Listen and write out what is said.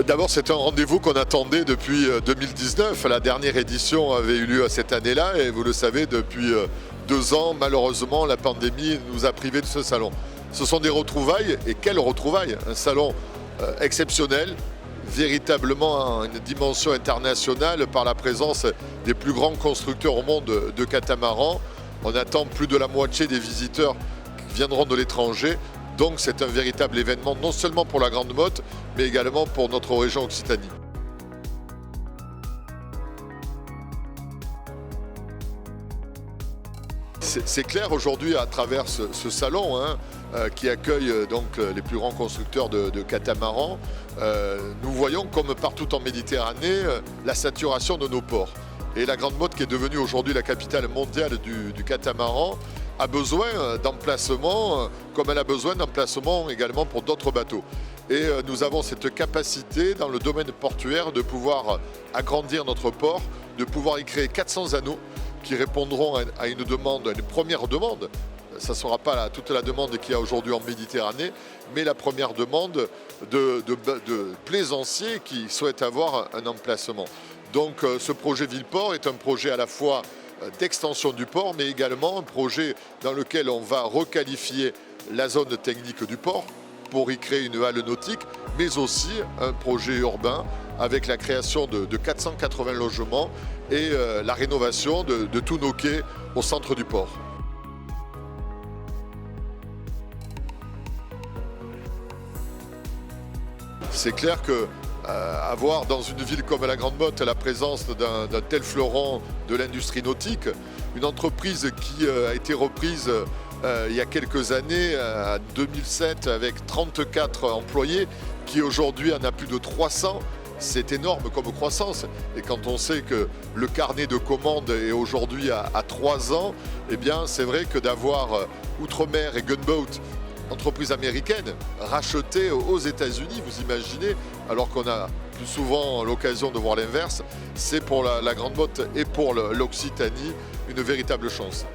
D'abord, c'est un rendez-vous qu'on attendait depuis 2019. La dernière édition avait eu lieu cette année-là et vous le savez, depuis 2 ans, malheureusement, la pandémie nous a privés de ce salon. Ce sont des retrouvailles, et quelles retrouvailles! Un salon exceptionnel, véritablement une dimension internationale par la présence des plus grands constructeurs au monde de catamarans. On attend plus de la moitié des visiteurs qui viendront de l'étranger. Donc c'est un véritable événement, non seulement pour la Grande Motte, mais également pour notre région Occitanie. C'est clair aujourd'hui à travers ce salon qui accueille donc les plus grands constructeurs de catamarans. Nous voyons comme partout en Méditerranée la saturation de nos ports. Et la Grande Motte, qui est devenue aujourd'hui la capitale mondiale du catamaran, a besoin d'emplacements comme elle a besoin d'emplacements également pour d'autres bateaux. Et nous avons cette capacité dans le domaine portuaire de pouvoir agrandir notre port, de pouvoir y créer 400 anneaux qui répondront à une demande, à une première demande. Ça ne sera pas toute la demande qu'il y a aujourd'hui en Méditerranée, mais la première demande de plaisanciers qui souhaitent avoir un emplacement. Donc ce projet Villeport est un projet à la fois d'extension du port, mais également un projet dans lequel on va requalifier la zone technique du port pour y créer une halle nautique, mais aussi un projet urbain avec la création de 480 logements et la rénovation de tous nos quais au centre du port. C'est clair que avoir dans une ville comme la Grande Motte la présence d'un tel fleuron de l'industrie nautique, une entreprise qui a été reprise il y a quelques années, en 2007, avec 34 employés, qui aujourd'hui en a plus de 300, c'est énorme comme croissance. Et quand on sait que le carnet de commandes est aujourd'hui à 3 ans, eh bien c'est vrai que d'avoir Outremer et Gunboat, entreprise américaine, rachetée aux États-Unis, vous imaginez, alors qu'on a plus souvent l'occasion de voir l'inverse, c'est pour la Grande Motte et pour l'Occitanie une véritable chance.